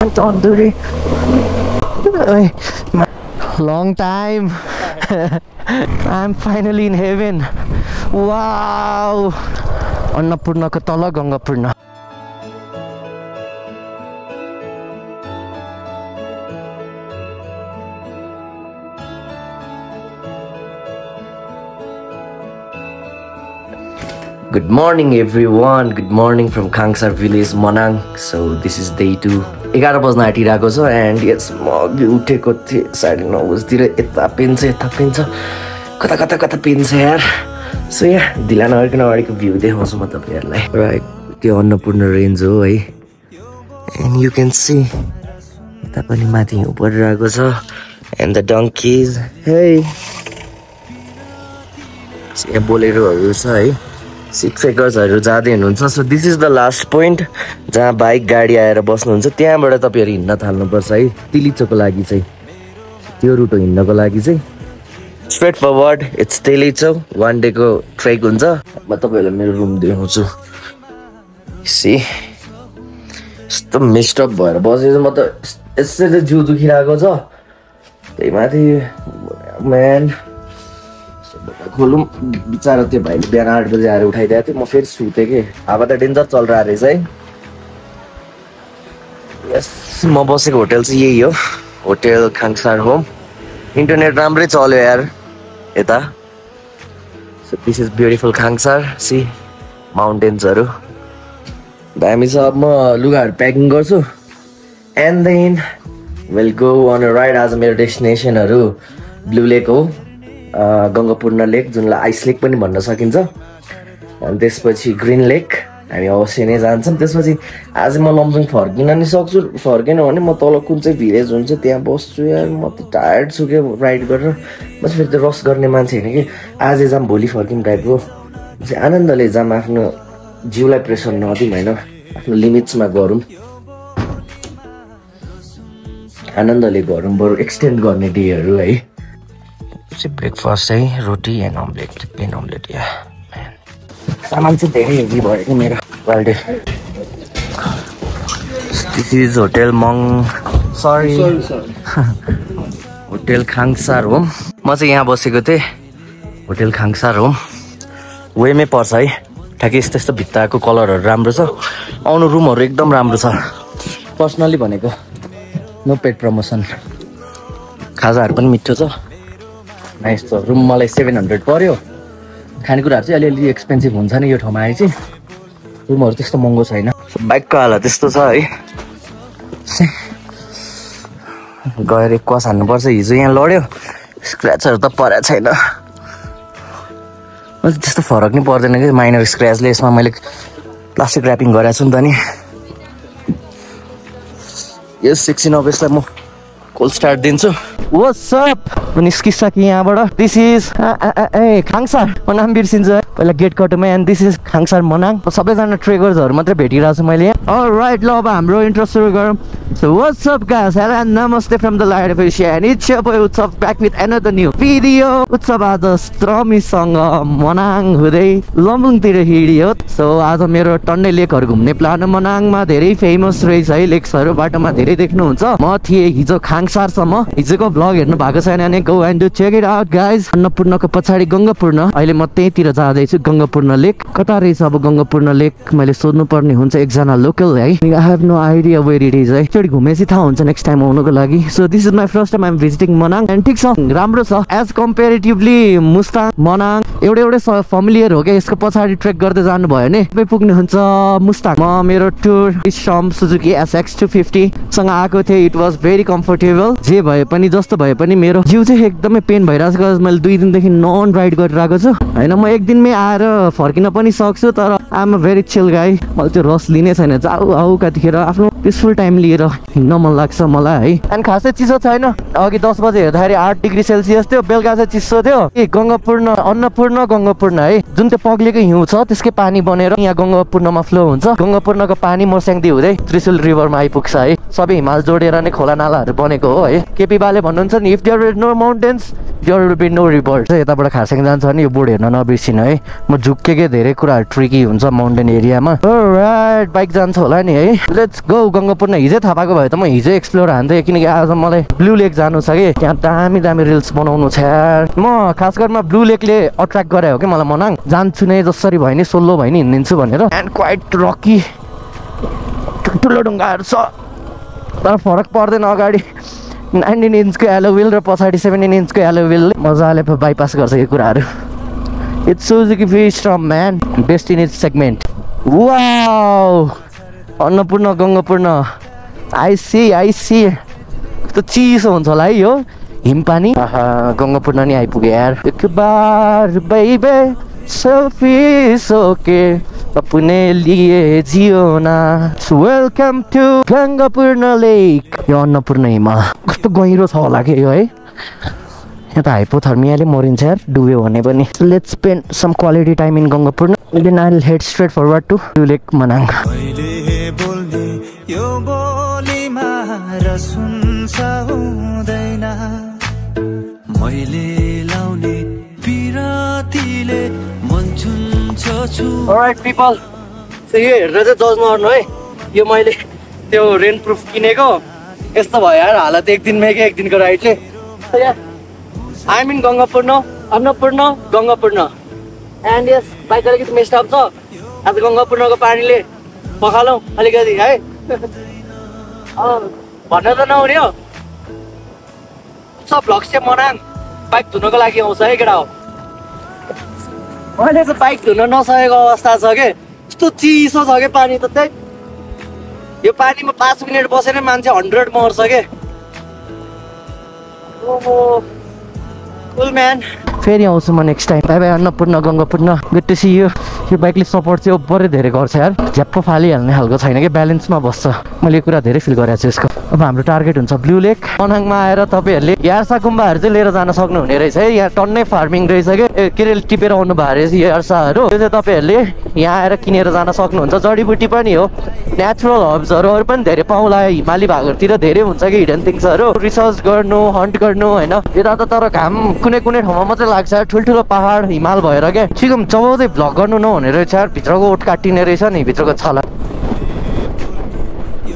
Tandoori. Long time. I'm finally in heaven. Wow. Annapurna ko tala Gangapurna. Good morning everyone. Good morning from Khangsar village, Manang. So this is day 2. 11 बज्न आँटिरहेको छ and yes म अघि उठेको थिएँ 9:30 बजीतिर यता पिन्छ कता पिन्छ यार. So यहाँ ढिला नगरिकन अगाडिको भ्यू देखाउँछु म तपाईहरुलाई. राइट त्यो अन्नपूर्ण रेन्ज हो है. And you can see यता पनि माथि हिउँ परिरहेको छ and the donkeys. Hey. So यहाँ बोलेरोहरु छ है. ट्रेकर्सहरु जाँदै हुनुहुन्छ. So this is the last point जहाँ बाइक गाडी आएर बस्नुहुन्छ. त्यहाँबाट तपाईहरु हिँड्न थाल्नुपर्छ है तिलिचोको लागि चाहिँ. त्यो रुट हिँड्नको लागि चाहिँ straight forward it's Tilicho. 1 day को ट्रेक हुन्छ. म तपाईहरुलाई मेरो रुम देखाउँछु. सी यस्तो मिस्टअप भएर बसेछु म त. यसरी जिउ दुखिरहेको छ. त्यही माथि म्यान खोलौँ बिचारा त्यो भाइले बिहान 8 बजे आएर उठाइदिएको थियो. म फेरि सुतेँ कि हावा त डेन्जर चलिरहेको रहेछ है. यस म बसेको होटल चाहिँ यही हो. Hotel Khangsar home. इन्टरनेट राम्रै चल्यो यार यता. So this is beautiful Khangsar. See माउन्टेन्सहरू दामी छ. अब म लुगाहरू प्याकिङ गर्छु and then will go on a ride. आज मेरो डेस्टिनेसनहरू ब्लू लेक हो, गङ्गापूर्ण लेक जुनलाई आइस लेक पनि भन्न सकिन्छ. अनि त्यसपछि ग्रिन लेक हामी अवश्य नै जान्छौँ. त्यसपछि आज म लमजुङ फर्किन नि सक्छु. फर्केन भने म तल कुन चाहिँ भिलेज हुन्छ त्यहाँ बस्छु यार. म त टायर्ड छु के राइड गरेर. म चाहिँ फेरि त रस गर्ने मान्छे होइन कि आज जाम भोलि फर्किम टाइपको. चाहिँ आनन्दले जाम. आफ्नो जिउलाई प्रेसर नदिउँ होइन. आफ्नो लिमिट्समा गरौँ. आनन्दले गरौँ. बरु एक्सटेन्ड गर्ने डेहरू है. ब्रेकफास्ट है रोटी एन्ड अमलेट. Plain omelette. या सामान चाहिँ धेरै हेभी भयो कि मेरो वालडे. This is hotel sorry hotel Khangsar home. म चाहिँ यहाँ बसेको थिएँ होटल खाङसार होम. वेमै पर्छ है. ठ्याक्कै यस्तो यस्तो भित्ताको कलरहरू राम्रो छ. आउनु रुमहरू एकदम राम्रो छ. पर्सनली भनेको नो पेड प्रमोसन. खाजाहरू पनि मिठो छ. नाइस छ. रुम मलाई 700 पर्यो. खानेकुराहरू चाहिँ अलिअलि एक्सपेन्सिभ हुन्छ नि यो ठाउँमा आए चाहिँ. रुमहरू त्यस्तो महँगो छैन. बाइकको हालत त्यस्तो छ है. गएर एक क्वास हान्नुपर्छ. हिजो यहाँ लड्यो स्क्र्याचहरू त परेको छैन. त्यस्तो फरक नि पर्दैन कि माइनर स्क्र्याचले. यसमा मैले प्लास्टिक ऱ्यापिङ गरेको छु नि त नि. यस एकछिन अब यसलाई म कोल्ड स्टार्ट दिन्छु. What's up? निस्किसकेँ यहाँबाट. This is Khangsar. म नाम बिर्सिन्छु है पहिला गेट कटोमा. And this is Khangsar Manang. सबैजना ट्रेकर्सहरू मात्रै भेटिरहेको छु मैले यहाँ. अलराइट ल अब हाम्रो इन्ट्रो सुरु गरौँ. So what's up guys? Hello and namaste from the light of Asia. And it's your boy Utsav back with another new video. Utsav आज स्ट्रमीसँग मनाङ हुँदै लमजुङतिर हिँड्यो. सो आज मेरो टन्ने लेकहरू घुम्ने प्लान हो. मनाङमा धेरै फेमस रहेछ है लेक्सहरू. बाटोमा धेरै देख्नुहुन्छ. म थिएँ हिजो खाङसारसम्म. हिजोको भ्लग हेर्नु भएको छैन भने go and do check it out guys. अन्नपूर्णको पछाडि गङ्गापूर्ण. अहिले म त्यहीँतिर जाँदैछु. गङ्गापूर्ण लेक कता रहेछ अब गङ्गापूर्ण लेक मैले सोध्नु पर्ने हुन्छ एकजना लोकल है. I have no idea where it is है. एकचोटि घुमेपछि थाहा हुन्छ नेक्स्ट टाइम आउनुको लागि. So this is my first time I'm visiting Manang. And ठिक छ राम्रो छ एज कम्पेरिटिभली मुस्ताङ मनाङ एउटै फमिलियर हो क्या. यसको पछाडि ट्रेक गर्दै जानुभयो भने तपाईँ पुग्नुहुन्छ मुस्ताङ. म मेरो टुर सम सुजुकी SX 250 सँग आएको थिएँ. It was very comfortable. जे भए पनि जस्तो भए पनि मेरो जिउ चाहिँ एकदमै पेन भइरहेको छ. मैले 2 दिनदेखि नन राइड गरिरहेको छु होइन. म एक दिनमै आएर फर्किन पनि सक्छु. तर आइ एम अ भेरी चिल गाई. मैले त्यो रस लिने छैन. जाऊ आऊ कतिखेर आफ्नो पिसफुल टाइम लिएर हिँड्न मन लाग्छ मलाई है. एन्ड खासै चिसो छैन. अघि 10 बजे हेर्दाखेरि 8 डिग्री सेल्सियस थियो. बेलुका चाहिँ चिसो थियो. गङ्गापूर्ण अन्नपूर्ण गङ्गापूर्ण है जुन त्यो पग्लेको हिउँ छ त्यसकै पानी बनेर यहाँ गङ्गापूर्णमा फ्लो हुन्छ. गङ्गापूर्णको पानी मोर्स्याङदी हुँदै त्रिशुल रिभरमा आइपुग्छ है. सबै हिमाल जोडेर नै खोला नालाहरू बनेको हो है. केपी बाले भन्नुहुन्छ नि if there is no mountains there will be no rivers. यताबाट खारसाङ जान्छ भने यो बोर्ड हेर्न नबिर्सिनु है. म झुक्केकै धेरै कुराहरू ट्रिकी हुन्छ माउन्टेन एरियामा. अलराइट बाइक जान्छ होला नि है. लेट्स गो गङ्गापुरमा हिजै थाहा पाएको भए त म हिजै एक्सप्लोर हान्थेँ, किनकि आज मलाई ब्लू लेक जानु छ कि त्यहाँ दामी दामी रिल्स बनाउनु छ यार। म खास गरेर ब्लू लेकले अट्र्याक्ट गरे हो कि मलाई मनाङ, जान्छु नै जसरी भयो नि सोल्लो भयो नि हिँडिदिन्छु भनेर। एन्ड क्वाइट रकी ठुलो ढुङ्गाहरू छ तर फरक पर्दैन, अगाडि 19 इन्चको एलो व्हिल र पछाडि 17 इन्चको एलो व्हिलले मजाले बाइपास गर्छ यो कुराहरू। It's Suzuki V-Strom man, best in its segment. Wow Annapurna Gangapurna I see कस्तो चिसो हुन्छ होला है यो हिमपानी। गङ्गापूर्ण नि आइपुग्यो यार। एक बार बेबे सेल्फी सोके अपने लिए जियो ना, वेलकम टु गङ्गापूर्ण लेक। यो अन्नपूर्ण हिमाल कस्तो गहिरो छ होला कि यो है। यहाँ त हाइपोथर्मियाले मरिन्छ यार डुब्यो भने पनि। Let's spend some quality time in Gangapurna, then I will head straight forward to blue lake Manang. Alright people, so यो हेरेर चाहिँ जज नगर्नु है, यो मैले त्यो रेन प्रुफ किनेको यस्तो भयो यार हालत एक दिनमै कि एक दिनको राइडले। I'm in Gangapurna, Annapurna Gangapurna and यस बाइक अलिकति मेस्ट अप छ। आज गङ्गापूर्णको पानीले पखालौँ अलिकति है। भन्न त नहुने हो, सब भ्लग्स चाहिँ मनाङ बाइक धुनको लागि आउँछ है केटा हो। मैले चाहिँ बाइक धुन नसकेको अवस्था छ कि, यस्तो चिसो छ कि पानी त त्यही। यो पानीमा 5 मिनट बसेर मान्छे 100 मर्छ के। ओहो कुल म्यान। फेरि आउँछु म next time. Bye bye Annapurna Gangapurna, good to see you. यो बाइकले सपोर्ट चाहिँ ओभरै धेरै गर्छ यार, झ्याप्प फालिहाल्ने खालको छैन कि, ब्यालेन्समा बस्छ। मैले यो कुरा धेरै फिल गरेको छु यसको। अब हाम्रो टार्गेट हुन्छ ब्लू लेक। मनाङमा आएर तपाईँहरूले यार्सा गुम्बाहरू चाहिँ लिएर जान सक्नुहुने रहेछ है। यहाँ टन्नै फार्मिङ रहेछ कि के अरे टिपेर आउनु भएको रहेछ यार्साहरू, त्यो चाहिँ तपाईँहरूले यहाँ आएर किनेर जान सक्नुहुन्छ। जडीबुटी पनि हो, नेचुरल हर्ब्सहरू पनि धेरै पाउला। हिमाली भागहरूतिर धेरै हुन्छ कि हिडन थिङ्सहरू, रिसर्च गर्नु हन्ट गर्नु होइन। यता त तर घाम कुनै कुनै ठाउँमा मात्रै लाग्छ, ठुल्ठुलो पहाड हिमाल भएर क्या ठिकम चबाउँदै भ्लग गर्नु नहुने रहेछ यार। भित्रको ओठ काटिने रहेछ नि, भित्रको छाला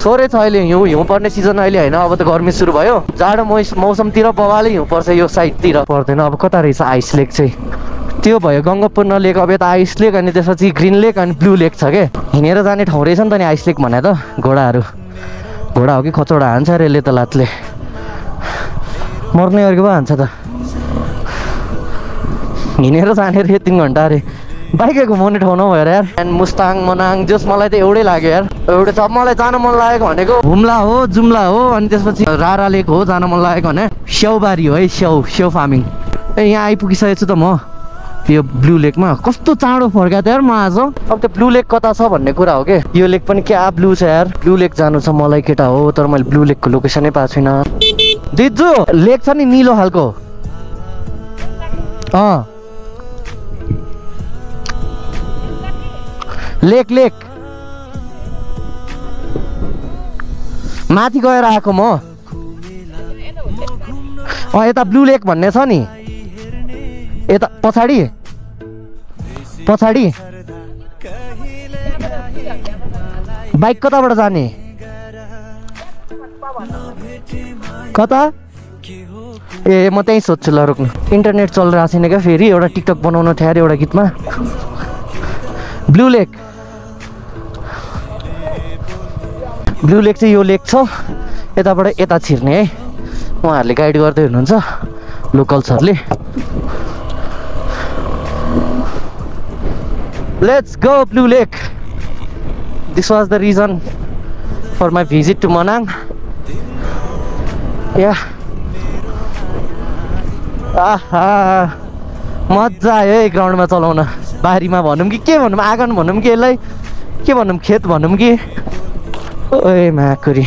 थोरै छ अहिले। हिउँ पर्ने सिजन अहिले होइन, अब त गर्मी सुरु भयो। जाडो मौसमतिर बवालै हिउँ पर्छ यो साइडतिर, पर्दैन। अब कता रहेछ आइस लेक चाहिँ, त्यो भयो गङ्गापूर्ण लेक। अब यता आइस लेक अनि त्यसपछि ग्रिन लेक अनि ब्लू लेक छ क्या। हिँडेर जाने ठाउँ रहेछ नि त नि आइस लेक भने त। घोडाहरू घोडा हो कि खचौडा हान्छ अरे यसले त, लातले मर्ने अर्को पो हान्छ त। हिँडेर जाने रे 3 घन्टा अरे, बाइकै घुमाउने ठाउँ नभएर यार। एन्ड मुस्ताङ मनाङ जस मलाई त एउटै लाग्यो यार। एउटै छ मलाई जान मन लागेको भनेको हुम्ला हो, जुम्ला हो, अनि त्यसपछि रारा लेक हो जान मन लागेको भने। स्याउबारी हो है, स्याउ फार्मिङ। यहाँ आइपुगिसकेको छु त म यो ब्लू लेकमा। कस्तो चाँडो फर्का त यार म आज। अब त्यो ब्लू लेक कता छ भन्ने कुरा हो कि। यो लेक पनि क्या ब्लू छ यार। ब्लू लेक जानु छ मलाई केटा हो, तर मैले ब्लू लेकको लोकेसनै पाएको छुइनँ। दिजु लेक छ नि निलो खालको, लेक लेक माथि गएर आएको म। यता ब्लू लेक भन्ने छ नि, यता पछाडि पछाडि। बाइक कताबाट जाने, कता? ए म त्यहीँ सोध्छु ल, रोक्नु। इन्टरनेट चलिरहेको छैन क्या फेरि, एउटा टिकटक बनाउनु थियो एउटा गीतमा। ब्लू लेक, ब्लू लेक चाहिँ यो लेक छ, यताबाट यता छिर्ने है। उहाँहरूले गाइड गर्दै हुनुहुन्छ लोकल्सहरूले। Let's go Blue Lake. This was the reason for my visit to Manang. या आहा मजा आयो है ग्राउन्डमा चलाउन। बारीमा भनौँ कि के भनौँ, आँगन भनौँ कि यसलाई, के भनौँ, खेत भनौँ कि। ओए माकुरी,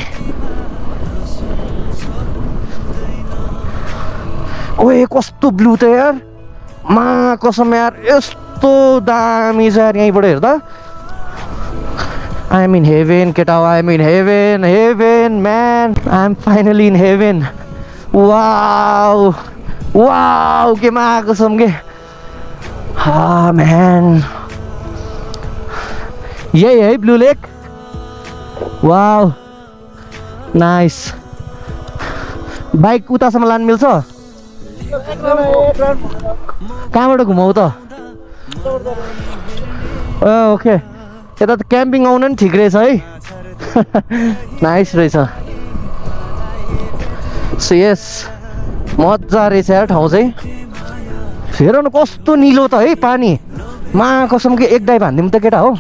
ओए कस्तो ब्लू त यार, मा कसम यार, यस्तो दामी छ यार यहीँबाट हेर्दा। आई एम इन हेभेन केटा, I am in heaven, heaven man, I am finally in heaven. Wow wow के मा कसम के। हा म्यान, यही है blue lake. Wow nice bike उतासम्म लानु मिल्छ कहाँबाट घुमाउ त ओके यता त क्याम्पिङ आउनु नि ठिक रहेछ है नाइस रहेछ सो यस मजा रहेछ यार ठाउँ चाहिँ हेर न कस्तो निलो त है पानी मा कसम कि एक डाइभ हान्दिउँ त केटा हो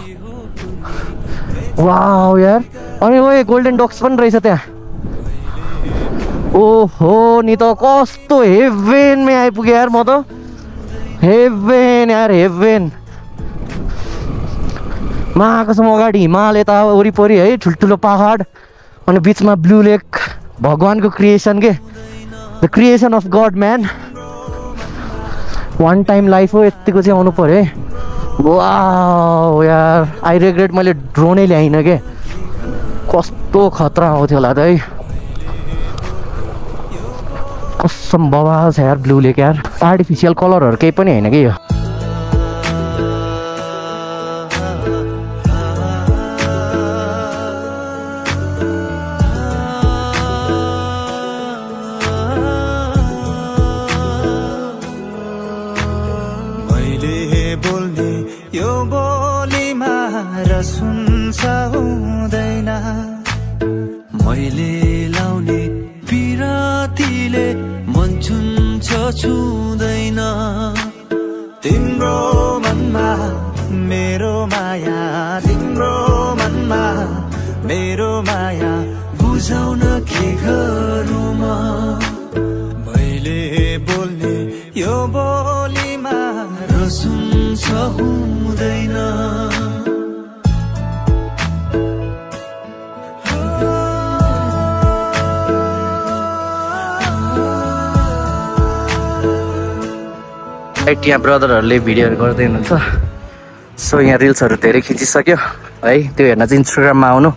वाउ यार अनि ओए गोल्डन डक्स पनि रहेछ त्यहाँ ओहो नि त कस्तो हेभेनमा आइपुगेँ यार म त हेभेन यार हेभेन मा कसम अगाडि हिमाल यता वरिपरि है ठुल्ठुलो पहाड अनि बिचमा ब्लू लेक भगवानको क्रिएसन के the creation of God man one time life हो यतिको चाहिँ आउनु पर्यो है वाउ यार आई रिग्रेट मैले ड्रोनै ल्याइनँ के कस्तो खतरा आउँथ्यो होला त है कसम बवाल छ यार ब्लू लेक यार आर्टिफिसियल कलरहरू केही पनि होइन कि यो मैले लाउने पिरातीले मन छुन्छ छुँदैन तिम्रो मनमा मेरो माया तिम्रो मनमा मेरो माया बुझाउन के गरौँ म मैले बोल्ने यो बोलीमा र सुन्छ हुँदैन यहाँ ब्रदरहरूले भिडियोहरू गर्दै हुनुहुन्छ सो यहाँ रिल्सहरू धेरै खिचिसक्यो है त्यो हेर्न चाहिँ इन्स्टाग्राममा आउनु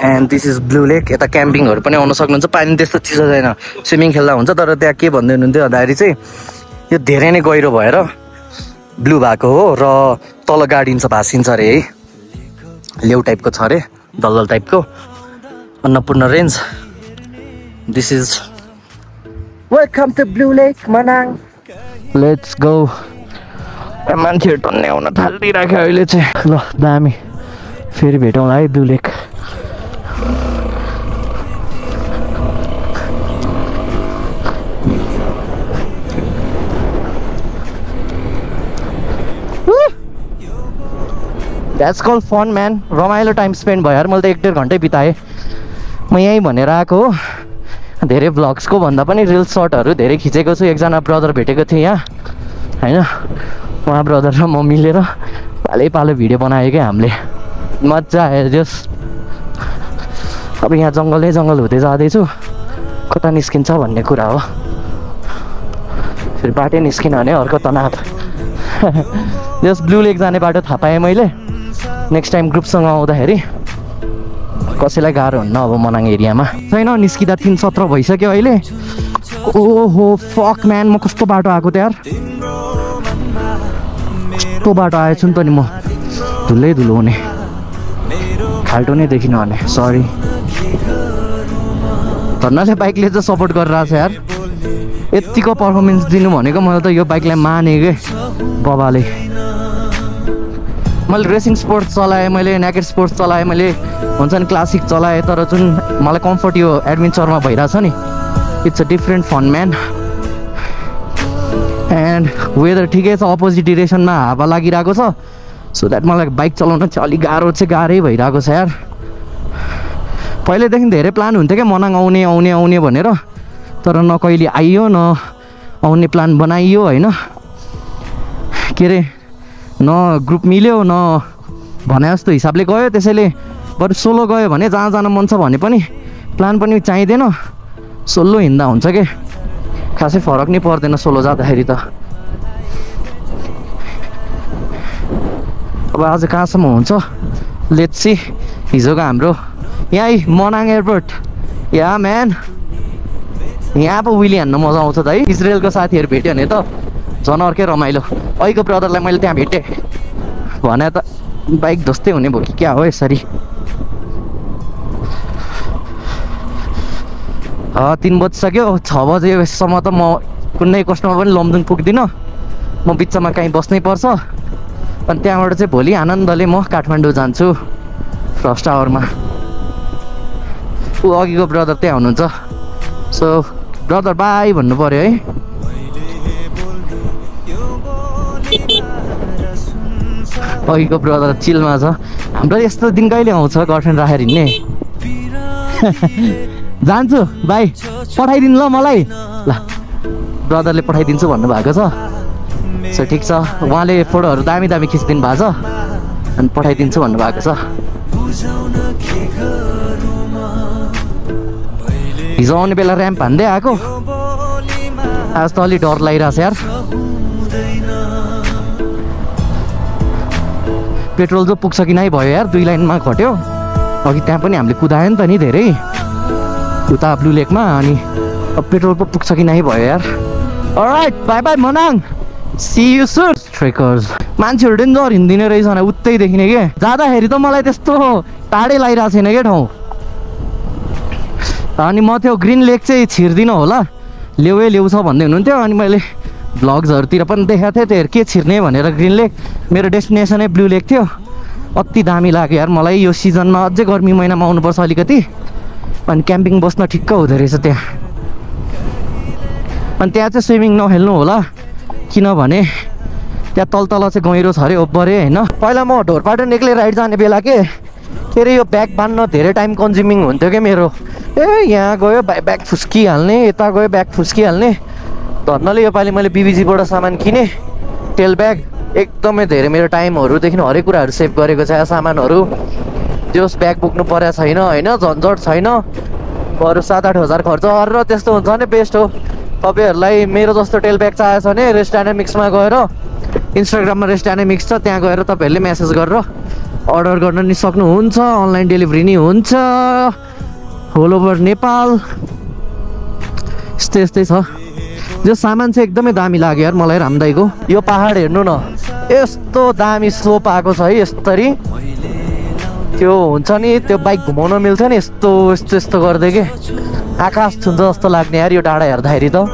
एन्ड दिस इज ब्लू लेक यता क्याम्पिङहरू पनि आउन सक्नुहुन्छ पानी त्यस्तो चिसो छैन स्विमिङ खेल्दा हुन्छ तर त्यहाँ के भन्दै हुनुहुन्थ्यो भन्दाखेरि चाहिँ यो धेरै नै गहिरो भएर ब्लू भएको हो र तल गाडिन्छ भासिन्छ अरे है लेउ टाइपको छ अरे दलदल टाइपको Annapurna range this is welcome to blue lake Manang let's go मान्छेहरू टन्ने आउन थालिदिइराख्यो अहिले चाहिँ ल दामी फेरि भेटौँला है blue lake that's cool fun man रमाइलो टाइम स्पेन्ड भयो यार मैले त 1-1.5 घन्टै बिताएँ म यहीँ भनेर आएको हो धेरै भ्लग्सको भन्दा पनि रिल्स सर्टहरू धेरै खिचेको छु एकजना ब्रदर भेटेको थिएँ यहाँ होइन उहाँ ब्रदर र म मिलेर पालै भिडियो बनायो क्या हामीले मजा आयो जस अब यहाँ जङ्गल हुँदै जाँदैछु कता निस्किन्छ भन्ने कुरा हो फेरि बाटै निस्किन भने अर्को तनाव जस ब्लू लेक जाने बाटो थाहा पाएँ मैले नेक्स्ट टाइम ग्रुपसँग आउँदाखेरि कसैलाई गाह्रो हुन्न अब मनाङ एरियामा छैन निस्किँदा 3:17 भइसक्यो अहिले ओहो फक म्यान म कस्तो बाटो आएको त यार कस्तो बाटो आएछु नि त नि म धुलै धुलो हुने खाल्टो नै देखिन भने सरी धन्नाले बाइकले चाहिँ सपोर्ट गरिरहेको छ यार यतिको पर्फर्मेन्स दिनु भनेको मैले त यो बाइकलाई माने के बाबाले मैले रेसिङ स्पोर्ट्स चलाएँ मैले नेकेड स्पोर्ट्स चलाएँ मैले हुन्छ नि क्लासिक चलाएँ तर जुन मलाई कम्फर्ट यो एडभेन्चरमा भइरहेछ नि it's a different fun man and weather ठिकै छ अपोजिट डिरेक्सनमा हावा लागिरहेको छ सो द्याट मलाई बाइक चलाउन चाहिँ अलिक गाह्रै भइरहेको छ यार पहिल्यैदेखि धेरै प्लान हुन्थ्यो क्या मनाङ आउने भनेर तर न कहिले आइयो न आउने प्लान बनाइयो होइन के अरे न ग्रुप मिल्यो न भने जस्तो हिसाबले गयो त्यसैले बरु सोलो गयो भने जहाँ जान मन छ भने पनि प्लान पनि चाहिँदैन सोलो हिँड्दा हुन्छ के खासै फरक नै पर्दैन सोलो जाँदाखेरि त अब आज कहाँसम्म हुन्छ लेट्स सी हिजोको हाम्रो यहीँ मनाङ एयरपोर्ट या म्यान यहाँ पो विली हान्न मजा आउँछ त है इजरायलको साथीहरू भेट्यो भने त झन् अर्कै रमाइलो अहिलेको ब्रदरलाई मैले त्यहाँ भेटेँ भने त बाइक धोस्तै हुने भयो कि क्या हो यसरी 3 बजिसक्यो 6 बजेसम्म त म कुनै कस्टमर पनि लमजुङ पुग्दिनँ म बिचमा कहीँ बस्नै पर्छ अनि त्यहाँबाट चाहिँ भोलि आनन्दले म काठमाडौँ जान्छु फर्स्ट आवरमा ऊ अघिको ब्रदर त्यहाँ हुनुहुन्छ सो ब्रदर बाई भन्नु पर्यो है अघिको ब्रदर चिलमा छ हाम्रो यस्तो दिन कहिले आउँछ गर्लफ्रेन्ड राखेर हिँड्ने जान्छु भाइ पठाइदिनु ल मलाई ल ब्रदरले पठाइदिन्छु भन्नुभएको छ सो ठिक छ उहाँले फोटोहरू दामी दामी खिचिदिनु भएको छ अनि पठाइदिन्छु भन्नुभएको छ हिजो आउने बेला ऱ्याम्प हान्दै आएको आज त अलि डर लागिरहेछ यार पेट्रोल जो पुग्छ कि नै भयो यार 2 लाइनमा घट्यो अघि त्यहाँ पनि हामीले कुदायो नि त नि धेरै उता ब्लू लेकमा अनि अब पेट्रोल पो पुग्छ कि नै भयो यार alright bye bye Manang see you soon trekkers मान्छेहरू डेन्जर हिँड्दिने रहेछ भने उतै देखिने के जाँदाखेरि त मलाई त्यस्तो टाढै लागिरहेको छैन क्या ठाउँ अनि म त्यो ग्रिन लेक चाहिँ छिर्दिनँ होला ल्याउ छ भन्दै हुनुहुन्थ्यो अनि मैले भ्लग्सहरूतिर पनि देखाएको थिएँ त्यही के छिर्ने भनेर ग्रिन लेक मेरो डेस्टिनेसनै ब्लू लेक थियो अति दामी लाग्यो यार मलाई यो सिजनमा अझै गर्मी महिनामा आउनुपर्छ अलिकति अनि क्याम्पिङ बस्न ठिक्क हुँदो रहेछ त्यहाँ अनि त्यहाँ चाहिँ स्विमिङ नखेल्नु होला किनभने त्यहाँ तल चाहिँ गहिरो छ अरे ओभरे होइन पहिला म ढोरपाटन एक्लै राइड जाने बेला के अरे यो ब्याग बान्न धेरै टाइम कन्ज्युमिङ हुन्थ्यो क्या मेरो यहाँ गयो ब्याग फुस्किहाल्ने यता गयो ब्याग फुस्किहाल्ने धन्नले योपालि मैले बिबिजीबाट सामान किनेँ टेल ब्याग एकदमै धेरै मेरो टाइमहरूदेखि हरेक कुराहरू सेभ गरेको छ सामानहरू जोस् ब्याग बोक्नु परेको छैन होइन झन्झट छैन बरु 7-8 हजार खर्च गरेर त्यस्तो हुन्छ भने बेस्ट हो तपाईँहरूलाई मेरो जस्तो टेल ब्याग चाहिएको छ भने रेस्ट डाइनामिक्समा गएर इन्स्टाग्राममा रेस्ट डाइनामिक्स छ त्यहाँ गएर तपाईँहरूले मेसेज गरेर अर्डर गर्न नि सक्नुहुन्छ अनलाइन डेलिभरी नि हुन्छ होल ओभर नेपाल यस्तै छ जो सामान चाहिँ एकदमै दामी लाग्यो यार मलाई रामदाईको यो पहाड हेर्नु न यस्तो दामी स्लोप आएको छ है यसरी त्यो हुन्छ नि त्यो बाइक घुमाउन मिल्छ नि यस्तो गर्दै के आकाश छुन्छ जस्तो लाग्ने यार यो डाँडा हेर्दाखेरि त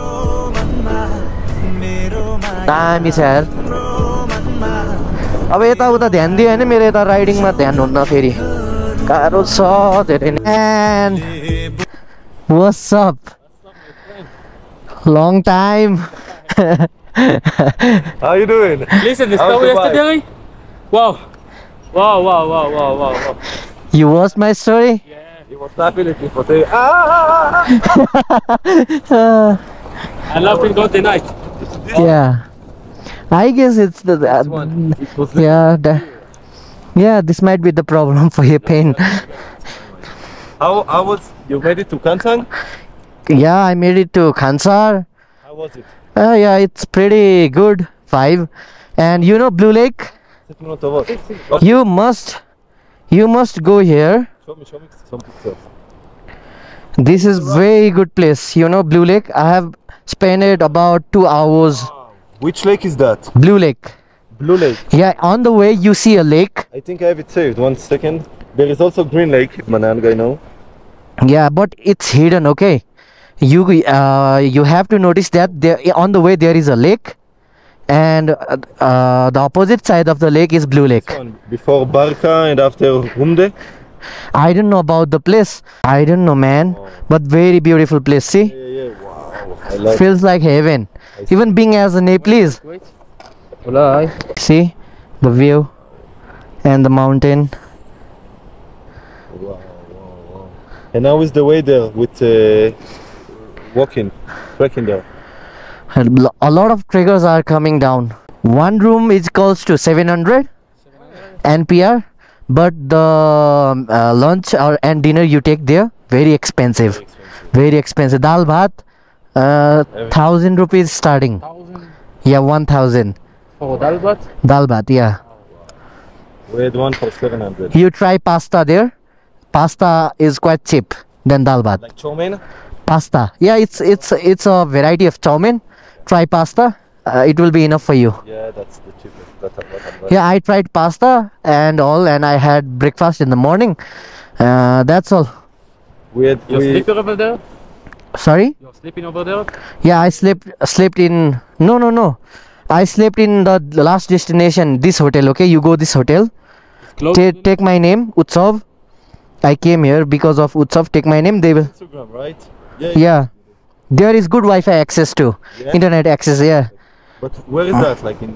दामी छ यार अब यताउता ध्यान दियो भने मेरो यता राइडिङमा ध्यान हुन्न फेरि गाह्रो छ धेरै नै what's up long time How you doing? Listen, the snow yesterday. Wow. You watched my story? Yeah. You was not looking for the I love it go tonight. Yeah. I guess it's the one. It was yeah, this might be the problem for your pain. How was you made it to Kantang? Yeah, I made it to Khansar. How was it? Yeah, it's pretty good. 5. And you know Blue Lake? You must go here. Show me some pictures. This is very good place. You know Blue Lake? I have spent it about 2 hours. Which lake is that? Blue Lake. Blue Lake. Yeah, on the way you see a lake. I think I have it saved. 1 second. There is also Green Lake, Mananga, I know. Yeah, but it's hidden, okay? You have to notice that there on the way there is a lake, and the opposite side of the lake is Blue Lake. Before Barca and after Humde? I don't know about the place. I don't know, man. Oh. But very beautiful place. See? Yeah. Wow. I like Feels like heaven. Even being as a Nepalese. See the view and the mountain. Wow. And how is the weather with trekking there? A lot of trekkers are coming down. One room is close to 700 NPR, but the lunch and dinner you take there very expensive. Very expensive. Dal bhat, 1,000 rupees starting. 1,000. Yeah, 1,000. Oh, dal bhat? Dal bhat, yeah. We had one for 700. You try pasta there. Pasta is quite cheap than dal bhat. Like chow mein? Pasta, yeah, it's a variety of chow mein. Try pasta, it will be enough for you. Yeah, that's the cheapest. Yeah, I tried pasta and all, and I had breakfast in the morning. That's all. We had You sleep over there? Sorry? You're sleeping over there? Yeah, I slept in. No. I slept in the last destination. This hotel. Okay, you go this hotel. Closed? Take my name, Utsav. I came here because of Utsav. Take my name. They will. Instagram, right? Yeah. There is good Wi-Fi access too. Yeah? Internet access. Yeah. But where is that? Like in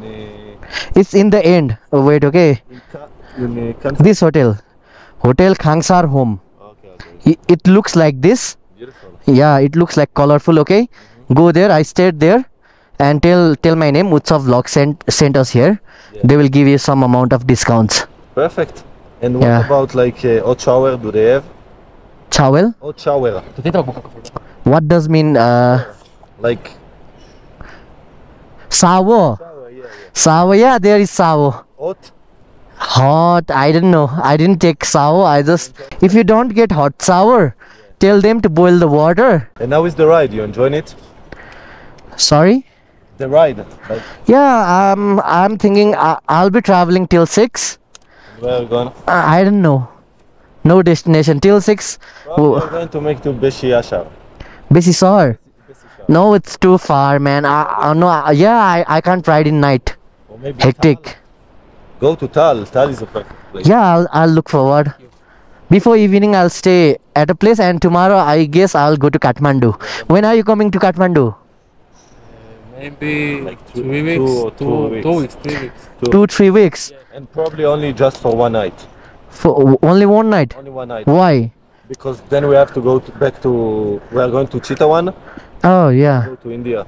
It's in the end. Oh, wait. Okay. Kansas? This hotel. Hotel Khangsar Home. Okay. It looks like this. Beautiful. Yeah, it looks like colorful. Okay. Go there. I stayed there. And tell my name. Utsav Vlog sent us here. Yeah. They will give you some amount of discounts. Perfect. And what Yeah. about like hot shower? Do they have Chawel? hot shower? What does mean Like sawo? shower, yeah. Sawo, yeah, there is sawo. Hot? Hot, I don't know. I didn't take sawo. If you don't get hot sour, tell them to boil the water. And how is the ride? You enjoying it? Sorry? The ride? Like Yeah, I'm thinking I'll be traveling till 6. where are we going? I don't know. No destination till 6. Probably we're going to make to Beshi Ashar. Besi Sar. No, it's too far, man. I can't ride in night. Or maybe Hectic. go to Tal. Tal is a perfect place. Yeah, I'll look forward. Before evening, I'll stay at a place, and tomorrow, I guess I'll go to Kathmandu. When are you coming to Kathmandu? Maybe Like 3 weeks. 2 or 2 weeks. 2 weeks, 3 weeks. 2-3 weeks. And probably only just for one night. For only one night. Only one night. Why? Because then we have to go back to. We are going to Chitawan, Oh yeah. go to India.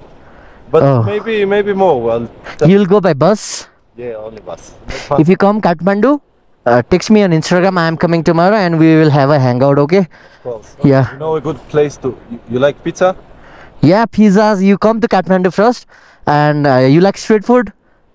But Oh. maybe more. Well, You'll go by bus. yeah, only bus. If you come Kathmandu, text me on Instagram. I am coming tomorrow, and we will have a hangout. Okay? Of course. Yeah. You know a good place to. You like pizza? Yeah, pizzas. You come to Kathmandu first, and you like street food?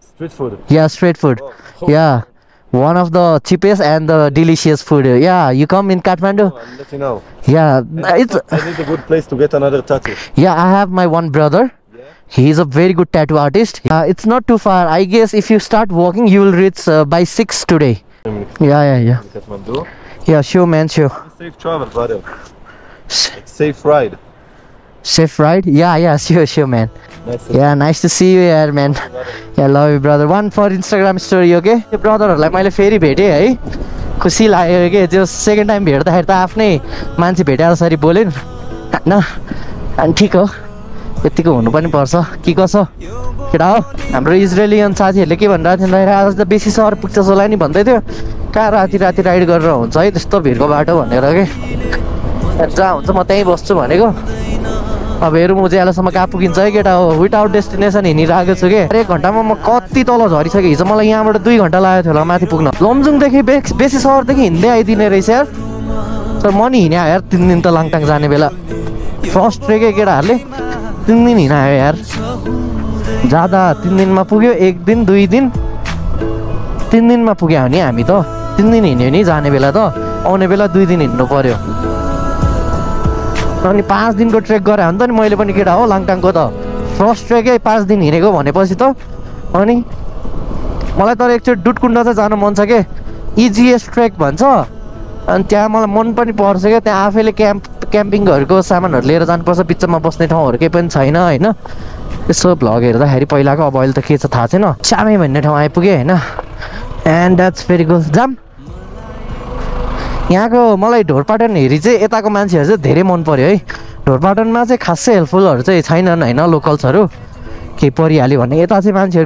Street food. Yeah, street food. Oh. Yeah, one of the cheapest and the delicious food. Yeah, you come in Kathmandu. I'll let you know. Yeah, it's I need a good place to get another tattoo. yeah. I have my one brother. Yeah. He is a very good tattoo artist. It's not too far. I guess if you start walking, you will reach by 6 today. Yeah. Kathmandu. Yeah, sure, man, sure. Safe travel, brother. Like safe ride. Safe ride? Yeah, sure, man. Nice. Yeah, nice to see you here, man. Yeah, love you, brother. One for Instagram story, okay? यो ब्रदरहरूलाई मैले फेरि भेटेँ है, खुसी लाग्यो कि त्यो second time भेट्दाखेरि त आफ्नै मान्छे भेटे जसरी बोल्यो नि होइन, अनि ठिक हो, यतिको हुनु पनि पर्छ। के कसो केटा हो? हाम्रो इजरायलियन साथीहरूले के भनिरहेको थियो भन्दाखेरि आज त बेसी सहर पुग्छ होला नि भन्दै थियो। कहाँ राति राइड गरेर हुन्छ है त्यस्तो भिरको बाटो भनेर के, जहाँ हुन्छ म त्यहीँ बस्छु भनेको। अब हेरौँ उज्यालोसम्म कहाँ पुगिन्छ है केटा हो। विदाउट डेस्टिनेसन हिँडिरहेको छु कि 1 घन्टामा म कति तल झरिसकेँ। हिजो मलाई यहाँबाट 2 घन्टा लागेको थियो होला माथि पुग्न। लमजुङदेखि बेसी सहरदेखि हिँड्दै आइदिने रहेछ यार। तर म नि हिँड्या यार 3 दिन त लाङटाङ जाने बेला फर्स्ट ट्रेकै केटाहरूले 3 दिन हिँडायो यार। जाँदा 3 दिनमा पुग्यो, 1 दिन 2 दिन 3 दिनमा पुग्यो नि हामी त। 3 दिन हिँड्यो नि जाने बेला त, आउने बेला 2 दिन हिँड्नु पर्यो। अनि 5 दिनको ट्रेक गरे हो नि त नि मैले पनि केटा हो। लाङटाङको त फर्स्ट ट्रेकै 5 दिन हिँडेको भनेपछि त अनि मलाई तर एकचोटि डुटकुण्ड चाहिँ जानु मन छ के, इजिएस्ट ट्रेक भन्छ। अनि त्यहाँ मलाई मन पनि पर्छ क्या, त्यहाँ आफैले क्याम्पिङहरूको सामानहरू लिएर जानुपर्छ, बिचमा बस्ने ठाउँहरू केही पनि छैन होइन। यसो भ्लग हेर्दाखेरि पहिलाको, अब अहिले त के छ थाहा छैन। चामै भन्ने ठाउँ आइपुगेँ होइन। And that's very good. जाम यहाँको मलाई ढोरपाटन हेरी चाहिँ यताको मान्छेहरू चाहिँ धेरै मन पर्यो है। ढोरपाटनमा चाहिँ खासै हेल्पफुलहरू चाहिँ छैनन् होइन, लोकल्सहरू केही परिहाल्यो भने। यता चाहिँ मान्छेहरू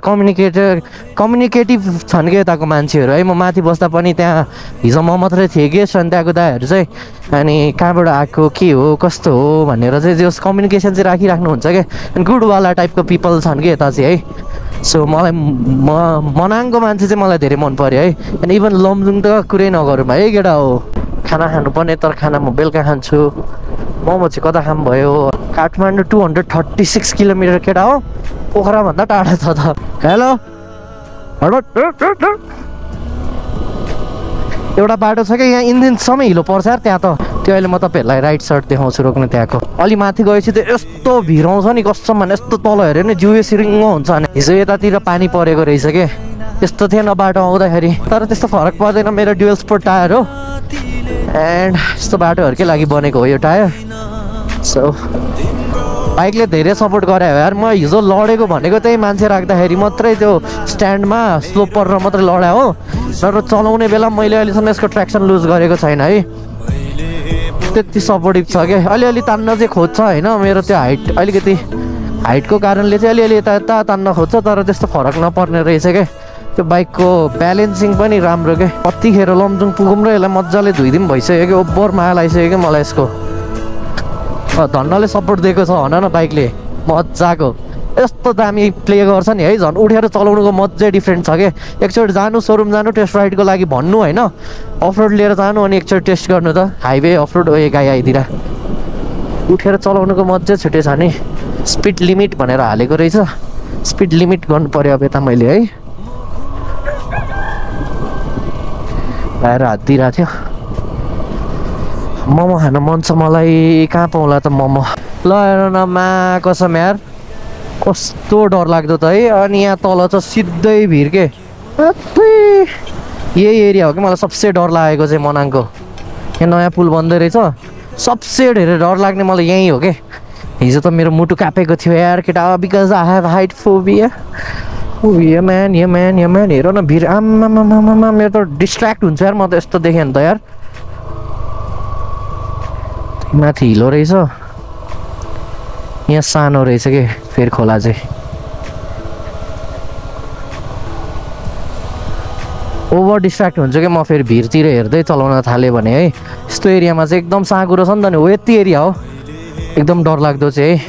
कम्युनिकेटिभ छन् कि यताको मान्छेहरू है। म माथि बस्दा पनि त्यहाँ हिजो म मात्रै थिएँ कि, अनि त्यहाँको दाइहरू चाहिँ अनि कहाँबाट आएको के हो कस्तो हो भनेर चाहिँ जस कम्युनिकेसन चाहिँ राखिराख्नुहुन्छ क्या। अनि गुडवाला टाइपको पिपल छन् कि यता चाहिँ है। सो मलाई मनाङको मान्छे चाहिँ मलाई धेरै मन पर्यो है। अनि इभन लमजुङ त कुरै नगरौँ है केटा हो। खाना खानुपर्ने, तर खाना म बेलुका खान्छु। मोमो चाहिँ कता खाम भयो। काठमाडौँ 236 किलोमिटर केटा हो, पोखराभन्दा टाढा छ त। हेलो एउटा बाटो छ क्या यहाँ, इन्जिनसम्म हिलो पर्छ यार त्यहाँ त। त्यो अहिले म तपाईँहरूलाई राइट साइड देखाउँछु रोक्ने त्यहाँको। अलि माथि गएपछि त यस्तो भिर आउँछ नि कसम भने, यस्तो तल हेऱ्यो नि जिउ सिरिङ्ग हुन्छ भने। हिजो यतातिर पानी परेको रहेछ के, त्यस्तो थिएन बाटो आउँदाखेरि। तर त्यस्तो फरक पर्दैन, मेरो डुएल स्पोर्ट टायर हो एन्ड यस्तो बाटोहरूकै लागि बनेको हो यो टायर। सो बाइकले धेरै सपोर्ट गरे हो यार। म हिजो लडेको भनेको त्यही मान्छे राख्दाखेरि मात्रै त्यो स्ट्यान्डमा स्लोप परेर मात्रै लडा हो, तर चलाउने बेला मैले अहिलेसम्म यसको ट्र्याक्सन लुज गरेको छैन है। त्यति सपोर्टिभ छ क्या, अलिअलि तान्न चाहिँ खोज्छ होइन। मेरो त्यो हाइट अलिकति हाइटको कारणले चाहिँ अलिअलि यता तान्न खोज्छ, तर त्यस्तो फरक नपर्ने रहेछ क्या। त्यो बाइकको ब्यालेन्सिङ पनि राम्रो क्या। कतिखेर लमजुङ पुगौँ र यसलाई मजाले धोइदिउँ भइसक्यो कि ओभर माया लागिसक्यो क्या मलाई यसको। धन्नले सपोर्ट दिएको छ भन न बाइकले, मजाको यस्तो दामी प्ले गर्छ नि है। झन् उठेर चलाउनुको मजै डिफ्रेन्ट छ क्या। एकचोटि जानु सोरुम जानु टेस्ट राइडको लागि भन्नु होइन, अफरोड लिएर जानु अनि एकचोटि टेस्ट गर्नु त हाइवे अफरोड हो गाई आइदिएर। उठेर चलाउनुको मजै छुट्टै छ नि। स्पिड लिमिट भनेर हालेको रहेछ, स्पिड लिमिट गर्नु पर्यो अब यता मैले है। बाहिर हात दिइरहेको थियो। मोमो खान मन छ मलाई, कहाँ पाउला त मोमो। ल हेर न मा कसम यार कस्तो डर लाग्दो त है। अनि यहाँ तल चाहिँ सिधै भिड के, यही एरिया हो कि मलाई सबसे डर लागेको चाहिँ मनाङको। यहाँ नयाँ पुल बन्दै रहेछ, सबसे धेरै डर लाग्ने मलाई यहीँ हो कि। हिजो त मेरो मुटु कापेको थियो यार केटा, because I have height phobia. यो म्यान हेर न भिड, आम्मामामा मेरो त डिस्ट्र्याक्ट हुन्छ यार म त यस्तो देखेँ नि त यार। माथि हिलो रहेछ, यहाँ सानो रहेछ कि फेरि खोला चाहिँ। ओभर डिस्ट्र्याक्ट हुन्छ कि म फेरि भिरतिर हेर्दै चलाउन थालेँ भने है। यस्तो एरियामा चाहिँ एकदम साँघुरो छ नि त नि, हो यति एरिया हो एकदम डरलाग्दो चाहिँ है।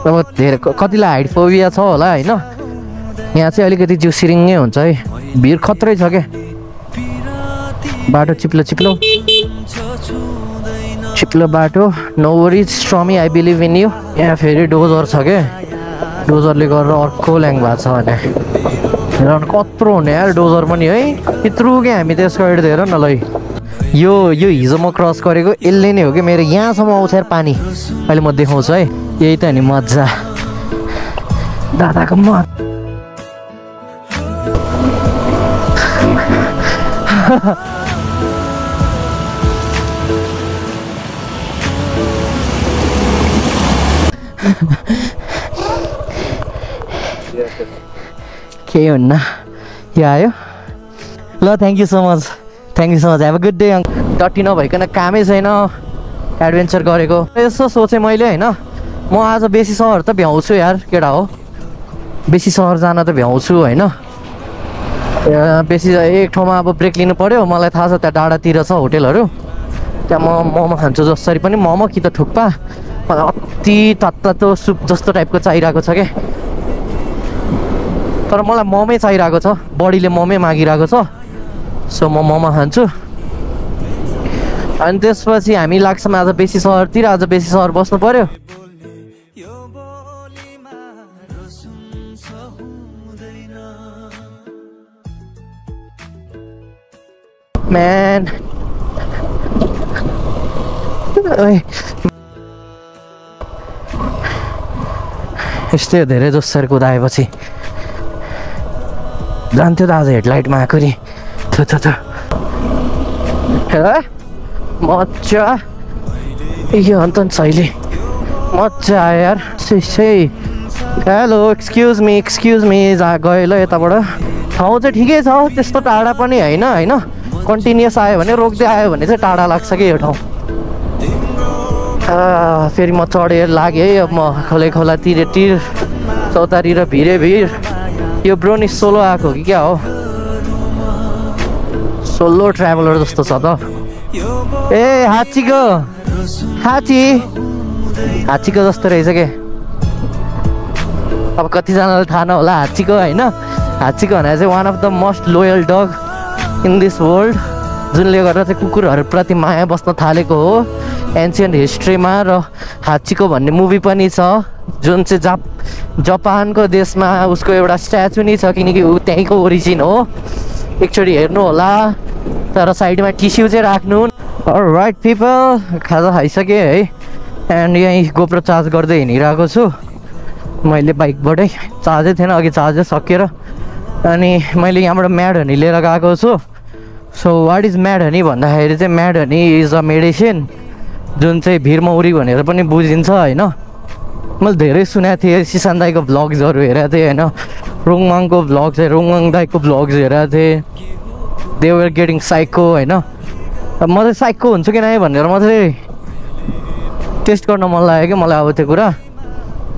अब धेरै कतिलाई हाइट फोबिया छ होला होइन, यहाँ चाहिँ अलिकति जिउ सिरिङ्गै हुन्छ है। भिड खत्रै छ क्या, बाटो चिप्लो बाटो, no worries Stormy I believe in you. यहाँ फेरि डोजर छ क्या, डोजरले गरेर अर्को ल्याङ भएको छ भने हेर कत्रो हुने यार डोजर पनि है। यत्रो क्या हामी त्यसको हेर्दै हेर न। ल यो हिजो म क्रस गरेको यसले नै हो कि मेरो यहाँसम्म आउँछ यार पानी। अहिले म देखाउँछु है, यही त नि मजा दादाको म। केही हुन्न, यो आयो। ल thank you so much, have a good day. डट्टी नभइकन कामै छैन, एडभेन्चर गरेको। यसो सोचेँ मैले होइन, म आज बेसी सहर त भ्याउँछु यार केटा हो, बेसी सहर जान त भ्याउँछु होइन। बेसी एक ठाउँमा अब ब्रेक लिनु पऱ्यो, मलाई थाहा छ त्यहाँ डाँडातिर छ होटेलहरू, त्यहाँ म मोमो खान्छु जसरी पनि। मोमो कि त थुक्पा, मलाई अति तातो सुप जस्तो टाइपको चाहिरहेको छ क्या। तर मलाई मोमै चाहिरहेको छ, बडीले मोमै मागिरहेको छ। सो म मोमो खान्छु अनि त्यसपछि हामी लाग्छौँ आज बेसी सहरतिर। आज बेसी सहर बस्नु पऱ्यो। म्यान यस्तै धेरै जोसर कुदाएपछि जान्थ्यो त आज हेडलाइटमा आएको नि। मजा यो अन्त शैली मजा आयो यार। हेलो एक्सक्युज मी गयो ल यताबाट। ठाउँ चाहिँ ठिकै छ, त्यस्तो टाढा पनि होइन कन्टिन्युस आयो भने रोक्दै आयो भने चाहिँ टाढा लाग्छ कि यो ठाउँ। फेरि म चढेर लागेँ है। अब म खोलातिर चौतारी र भिड। यो ब्रोनी सोलो आएको कि क्या हो, सोलो ट्राभलर जस्तो छ त। ए हाचीको जस्तो रहेछ के। अब कतिजनालाई थाहा नहोला हाचीको होइन। हाचीको भनेर चाहिँ one of the most loyal dog in this world, जुनले गर्दा चाहिँ कुकुरहरूप्रति माया बस्न थालेको हो एन्सियन्ट हिस्ट्रीमा। र हाचीको भन्ने मुभी पनि छ जुन चाहिँ जापानको देशमा उसको एउटा स्ट्याचु नै छ, किनकि ऊ त्यहीँको ओरिजिन हो। एकचोटि हेर्नु होला, तर साइडमा टिस्यु चाहिँ राख्नु। राइट पिपल, खाजा खाइसकेँ है। एन्ड यहीँ गोप्रो चार्ज गर्दै हिँडिरहेको छु मैले बाइकबाटै। चार्जै थिएन अघि, चार्जै सकिएर। अनि मैले यहाँबाट म्याड हनी लिएर गएको छु। So what is mad honey भन्दाखेरि चाहिँ mad honey is a medicine जुन चाहिँ भिरमौरी भनेर पनि बुझिन्छ होइन। मैले धेरै सुनेको थिएँ, सिसान दाईको भ्लग्सहरू हेरेको थिएँ होइन, रुङमाङको भ्लग्स रुङमाङ दाईको भ्लग्स हेरेको थिएँ। दे वर गेटिङ साइको होइन। अब म चाहिँ साइको हुन्छु कि नै भनेर म चाहिँ टेस्ट गर्न मन लाग्यो कि मलाई अब त्यो कुरा।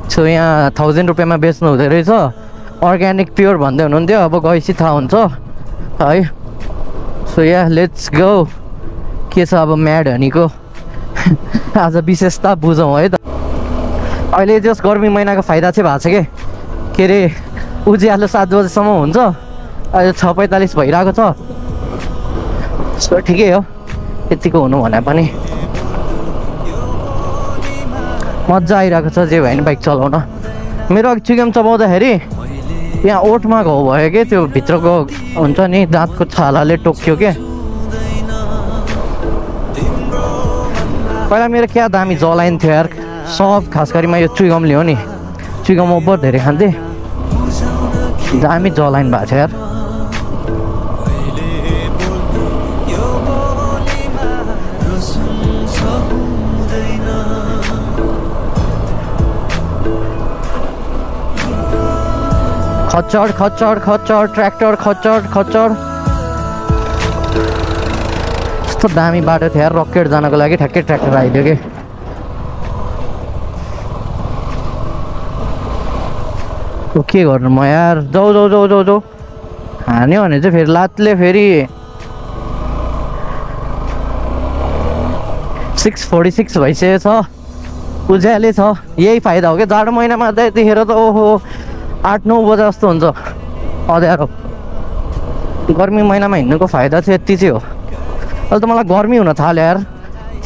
सो यहाँ 1000 रुपियाँमा बेच्नु हुँदो रहेछ, अर्ग्यानिक प्योर भन्दै हुनुहुन्थ्यो, अब गएपछि थाहा हुन्छ है। So yeah let's go. के छ अब म्याड हनीको आज विशेषता बुझौँ है त। अहिले जस गर्मी महिनाको फाइदा चाहिँ भएको छ के अरे उज्यालो 7 बजीसम्म हुन्छ, अहिले 6:45 भइरहेको छ। सो ठिकै हो, यतिको हुनु भने पनि मजा आइरहेको छ जे भयो नि बाइक चलाउन। मेरो अघि चुइगम चबाउँदाखेरि यहाँ ओठमा घाउ भयो कि त्यो भित्रको हुन्छ नि दाँतको छालाले टोक्यो के। पहिला मेरो क्या दामी जलाइन थियो यार, सब खास गरी म यो चुइगमले हो नि, चुइगम ओभर धेरै खान्थेँ, दामी जलाइन भएको छ यार। खच्चड खच्चड खच्चड ट्र्याक्टर खच्चड खच्चड। यस्तो दामी बाटो थियो यार, रकेट जानको लागि ठ्याक्कै ट्र्याक्टर आइदियो कि। के गर्नु म यार, जाऊ जाऊ जाऊ जाऊ जाऊ हान्यो भने चाहिँ फेरि लातले फेरि 6:46 भइसकेको छ, उज्याले छ। यही फाइदा हो क्या जाडो महिनामा त्यतिखेर त ओहो 8-9 बजे जस्तो हुन्छ अँध्यारो। गर्मी महिनामा हिँड्नुको फाइदा चाहिँ यति चाहिँ हो। अहिले त मलाई गर्मी हुन थाल्यो यार,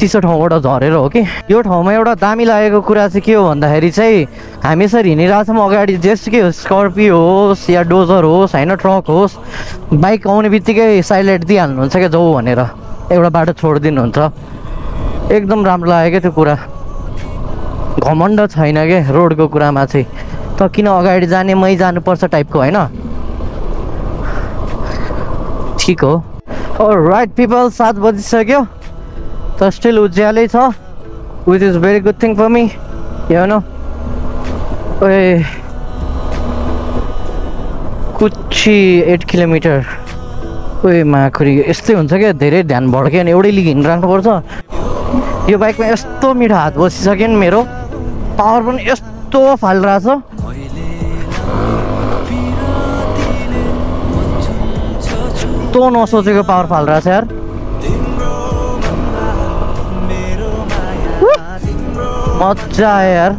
चिसो ठाउँबाट झरेर हो कि। यो ठाउँमा एउटा दामी लागेको कुरा चाहिँ के हो भन्दाखेरि चाहिँ हामी यसरी हिँडिरहेको छौँ, अगाडि जेसुकै होस्, स्कर्पियो होस् या डोजर होस् होइन, ट्रक होस्, बाइक आउने बित्तिकै साइलेन्ट दिइहाल्नुहुन्छ क्या जाऊ भनेर, एउटा बाटो छोडिदिनुहुन्छ। एकदम राम्रो लाग्यो क्या त्यो कुरा, घमण्ड छैन क्या रोडको कुरामा चाहिँ। त किन अगाडि जाने मै जानुपर्छ टाइपको होइन, ठिक हो। राइट पिपल, 7 बजिसक्यो त स्टिल उज्यालै छ, which is very good thing for me you know. ओए कुच्ची 8 किलोमिटर, ओए माखुरी यस्तै हुन्छ क्या, धेरै ध्यान भड्क्यो भने एउटै लिग हिँडिराख्नुपर्छ। यो बाइकमा यस्तो मिठो हात बसिसक्यो नि, मेरो पावर पनि यस्तो फालिरहेछ। तो नसोचेको पावर फालिरहेछ यार। मजा आयो यार।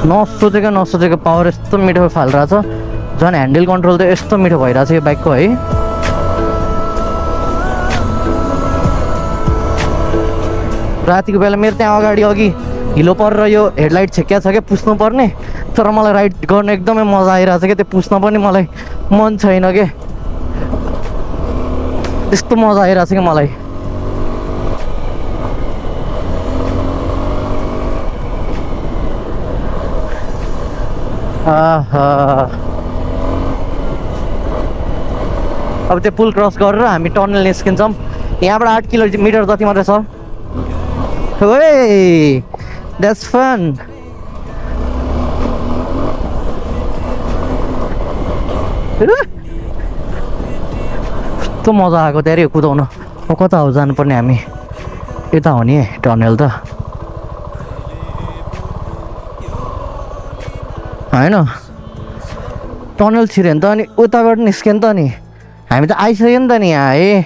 नसोचेको पावर यस्तो मिठो फालिरहेछ, झन् ह्यान्डल कन्ट्रोल त यस्तो मिठो भइरहेछ यो बाइकको है। रातिको बेला मेरो त्यहाँ अगाडि अघि हिलो परेर यो हेडलाइट छेक्या छ क्या, पुस्नु पर्ने, तर मलाई राइड गर्न एकदमै मजा आइरहेछ क्या, त्यो पुस्न पनि मलाई मन छैन क्या, त्यस्तो मजा आइरहेछ क्या मलाई। अब त्यो पुल क्रस गरेर हामी टनल निस्किन्छौँ। यहाँबाट 8 किलोमिटर जति मात्रै छ। Hey, that's fun. कस्तो मजा आएको त्यहाँ कुदाउन। अब कता हो जानुपर्ने हामी, यता हो नि टनल त होइन, टनल छिर्यो नि त अनि उताबाट निस्क्यो नि त नि, हामी त आइसक्यो नि त नि यहाँ है।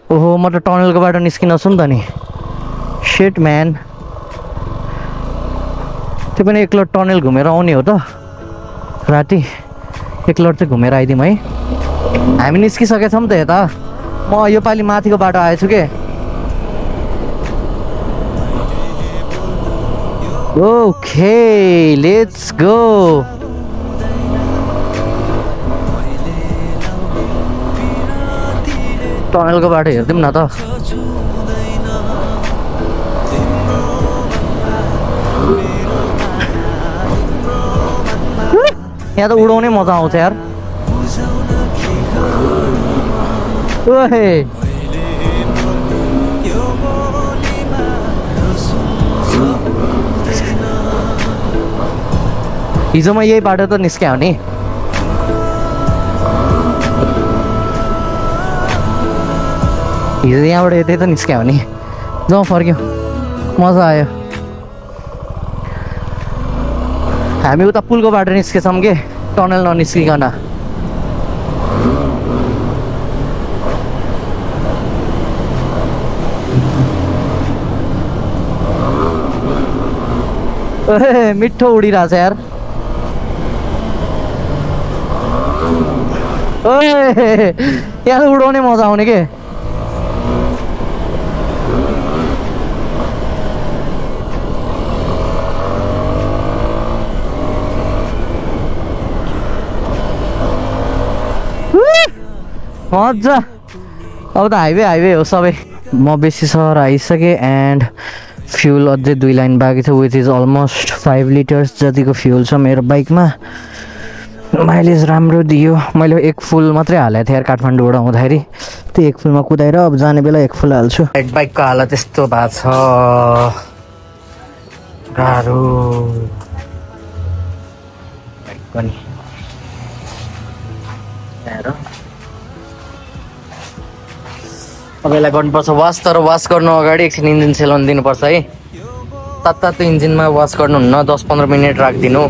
ओहो म त टनलको बाटो निस्किनछु नि त नि, शिट म्यान। त्यो पनि एकलट टनल घुमेर आउने हो त, राति एकलट चाहिँ घुमेर आइदिउँ है। हामी निस्किसकेका छौँ त यता, म योपालि माथिको बाटो आएछु के। Okay let's go. टनलको बाटो हेरिदिउँ न त। यहाँ त उडाउने मजा आउँछ यार ओहे हिजो म यही बाटो त निस्क्या हो नि हिजो यहाँबाट यतै त निस्क्या हो नि जाउँ फर्क्यौँ मजा आयो हामी उता पुलको बाटो निस्केछौँ कि टनल ननिस्किकन मिठो उडिरहेछ यार यहाँ उडाउने मजा आउने के मजा अब त हाइवे हो सबै म बेसी सहर आइसकेँ एन्ड फ्युल अझै 2 लाइन बाँकी छ विच इज अलमोस्ट 5 लिटर्स जतिको फ्युल छ मेरो बाइकमा माइलेज राम्रो दियो मैले 1 फुल मात्रै हालेको थिएँ यार काठमाडौँबाट आउँदाखेरि त्यो 1 फुलमा कुदाएर अब जाने बेला 1 फुल हाल्छु बाइकको हालत यस्तो भएको छ गाह्रो बाइक पनि अब यसलाई गर्नुपर्छ वास तर वास गर्नु अगाडि एकछिन इन्जिन सेलाउनु दिनुपर्छ है तातो इन्जिनमा वास गर्नुहुन्न 10-15 मिनट राखिदिनु